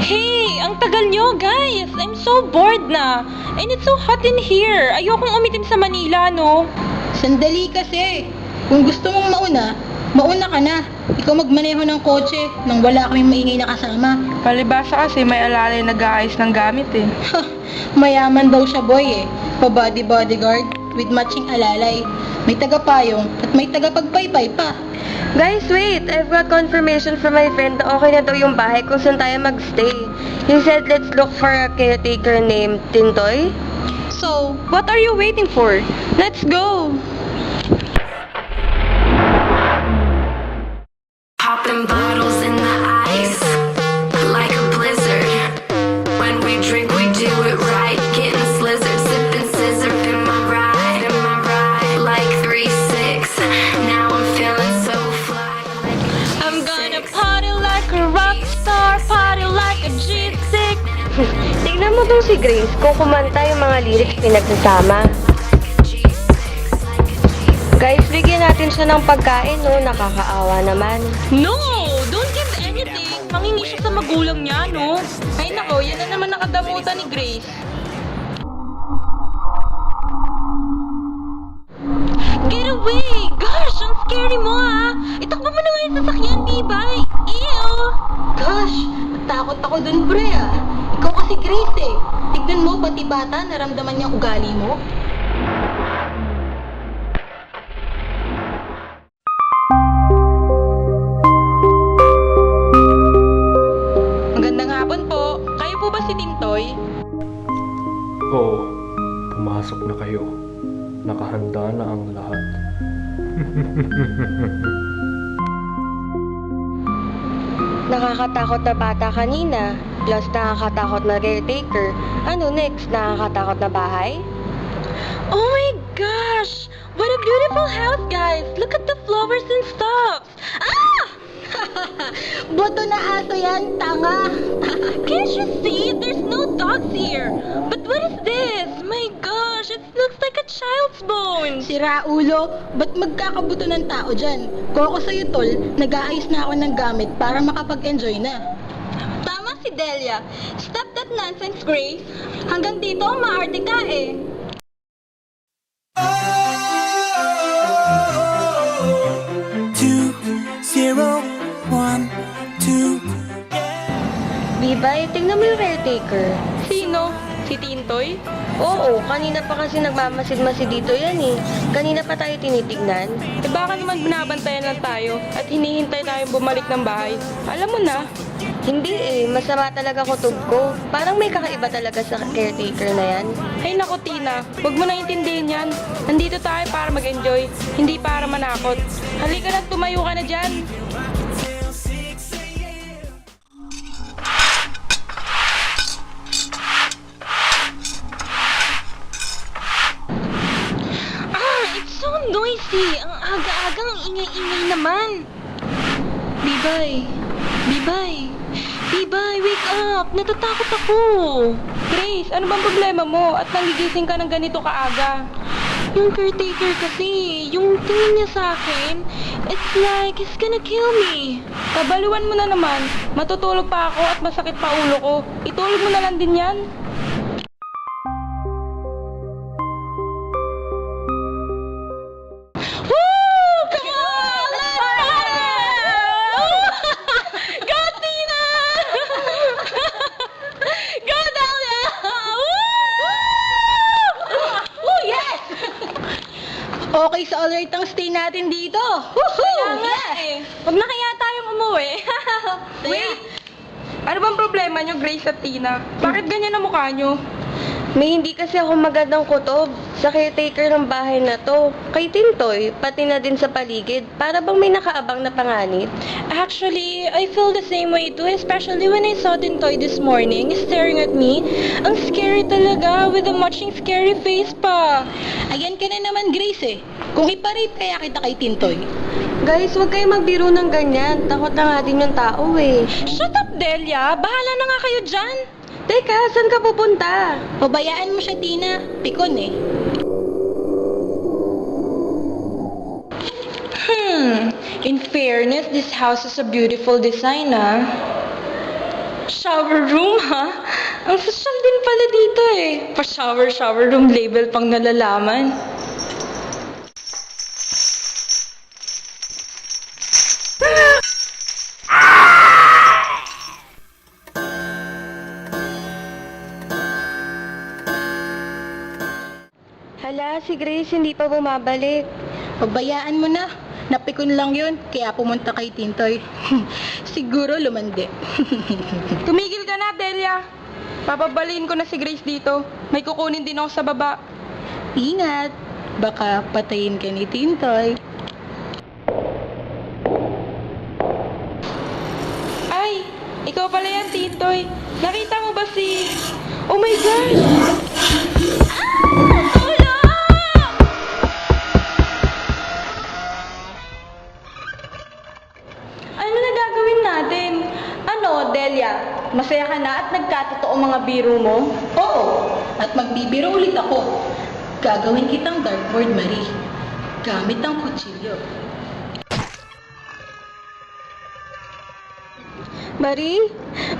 Hey, ang tagal nyo, guys! I'm so bored na. And it's so hot in here. Ayokong umitim sa Manila, no? Sandali kasi. Kung gusto mong mauna ka na. Ikaw magmaneho ng kotse nang wala kaming maingay na kasama. Palibasa kasi may alalay nag-aayos ng gamit eh. Mayaman daw siya boy eh. Pa-body bodyguard with matching alalay. May tagapayong at may tagapagpaypay pa. Guys, wait! I've got confirmation from my friend na okay na daw yung bahay kung saan tayo magstay. He said let's look for a caretaker named Tintoy. So, what are you waiting for? Let's go! Popping bottles in the ice like a blizzard. When we drink, we do it right. Getting slizzard, sipping scissor in my ride, like 3-6. Now I'm feeling so fly. I'm gonna party like a rock star, party like a G6. Tignan mo dong si Grace kung kumanta yung mga lyrics pinagsasama. Guys, bigyan natin siya ng pagkain, no? Nakakaawa naman. No! Don't give anything! Mangingi siya sa magulang niya, no? Ay nako, yan na naman nakadamutan ni Grace. Get away! Gosh, ang scary mo ah! Itakbo mo na nga yung sasakyan, Bibay! Ew! Gosh, takot ako dun pre ah. Ikaw kasi Grace eh. Tignan mo pati bata naramdaman niya ugali mo. Magandang hapon po. Kayo po ba si Tintoy? Oo, pumasok na kayo. Nakahanda na ang lahat. Nakakatakot na bata kanina, plus nakakatakot na caretaker. Ano next? Nakakatakot na bahay? Oh my gosh! What a beautiful house, guys! Look at the flowers and stuff! Ah! Boto na aso yan, tanga. Can't you see? There's no dogs here. But what is this? My gosh, it looks like a child's bones. Sira ulo, ba't magkakabuto ng tao dyan? Kung ako sa'yo tol, nag-aayos na ako ng gamit para makapag-enjoy na. Tama si Delia. Stop that nonsense, Grace. Hanggang dito, maarte ka eh. Two, zero, one, two. Bibay, tingnan mo yung caretaker. Sino? Si Tintoy? Oo, kanina pa kasi nagmamasid-masid dito yan eh. Kanina pa tayo tinitignan. Eh baka naman binabantayan lang tayo at hinihintay tayong bumalik ng bahay. Alam mo na. Hindi eh, masama talaga kutob ko. Parang may kakaiba talaga sa caretaker na yan. Hay nako Tina, huwag mo na intindihin yan. Nandito tayo para mag-enjoy, hindi para manakot. Halika na, tumayo ka na dyan. It's so noisy. Ang aga-agang ingay-ingay naman. Bibay. Bibay, wake up. Natatakot ako. Grace, ano bang problema mo? At nangigising ka ng ganito kaaga? Yung caretaker kasi, yung tingin niya sa akin, it's like he's gonna kill me. Kabaliwan mo na naman. Matutulog pa ako at masakit pa ulo ko. Itulog mo na lang din yan. Woo! Come on! Let's go! Go, Tina! Go, Delia! Oh yes! Okay sa alright ang stay natin dito. Kaya nga eh. Huwag na kaya tayong umuwi. Wait! Ano bang problema nyo, Grace at Tina? Bakit ganyan ang mukha nyo? May hindi kasi ako magandang kutob sa caretaker ng bahay na to. Kay Tintoy, pati na din sa paligid. Para bang may nakaabang na panganib? Actually, I feel the same way too, especially when I saw Tintoy this morning staring at me. Ang scary talaga, with a matching scary face pa. Ayan ka na naman Grace eh. Kung iparate kaya kita kay Tintoy. Guys, huwag kayo magbiro ng ganyan. Takot na nga din yung tao eh. Shut up, Delia! Bahala na nga kayo dyan! Teka, saan ka pupunta? Pabayaan mo siya Tina. Pikon eh. In fairness, this house is a beautiful design, ah. Shower room, ha? Ang social din pala dito eh. Pa-shower room label pang nalalaman. Hala, si Grace hindi pa bumabalik. Pabayaan mo na. Napikon lang yun, kaya pumunta kay Tintoy. Siguro lumandi. Tumigil ka na, Delia. Papabalin ko na si Grace dito. May kukunin din ako sa baba. Ingat, baka patayin ka ni Tintoy. Ay, ikaw pala yan, Tintoy. Nakita mo ba si... Oh my gosh! Ano na gagawin natin? Ano, Delia? Masaya ka na at nagkatotoo mga biro mo? Oo, at magbibiro ulit ako. Gagawin kitang dartboard, Marie. Gamit ang kutsilyo. Marie?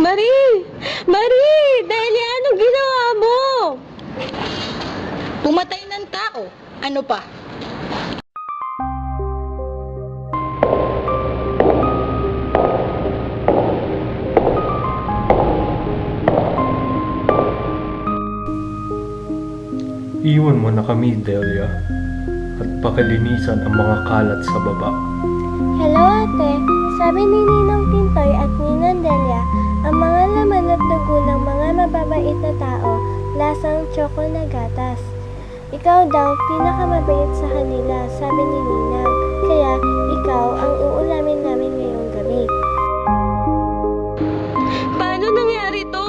Marie! Marie! Delia, anong ginawa mo? Pumatay ng tao. Ano pa? Iwan mo na kami, Delia. At pakilinisan ang mga kalat sa baba. Hello ate, sabi ni Ninong Tintoy at Ninang Delia, ang mga laman at dugo ng mga mababait na tao, lasang tsoko na gatas. Ikaw daw pinakamabait sa kanila, sabi ni Ninang, kaya ikaw ang uulamin namin ngayong gabi. Paano nangyari to?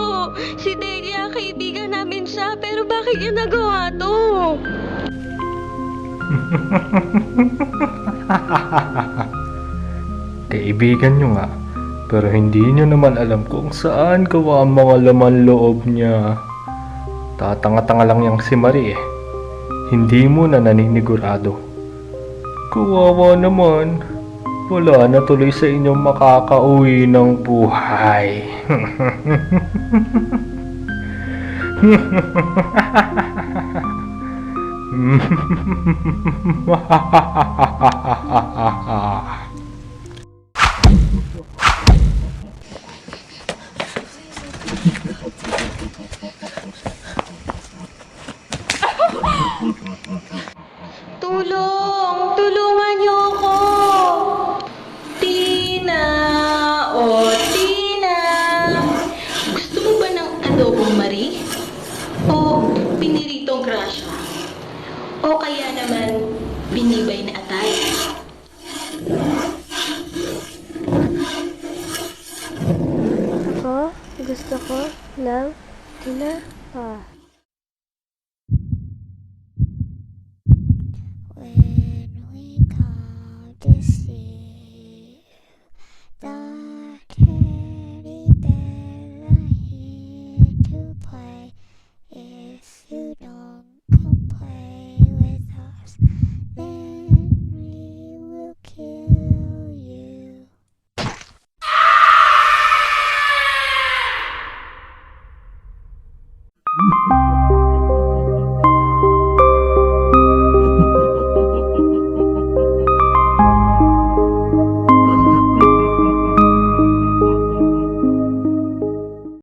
Si Delia, kaibigan namin siya, pero bakit niya nagawa to? Kaibigan nyo nga, pero hindi nyo naman alam kung saan gawa ang mga laman loob niya. Tatanga-tanga lang yang si Marie eh. Hindi mo na naninigurado. Kawawa naman. Wala na tuloy sa inyong makakauwi ng buhay. Tulong! Tulungan niyo ako! Tina! Oh, Tina! Gusto mo ba ng adobong, Marie? O piniritong grasya? O kaya naman binibay na atay? Ako, gusto ko ng tinapa. When we come to see the teddy bear are here to play. If you don't come play with us, then we will kill you.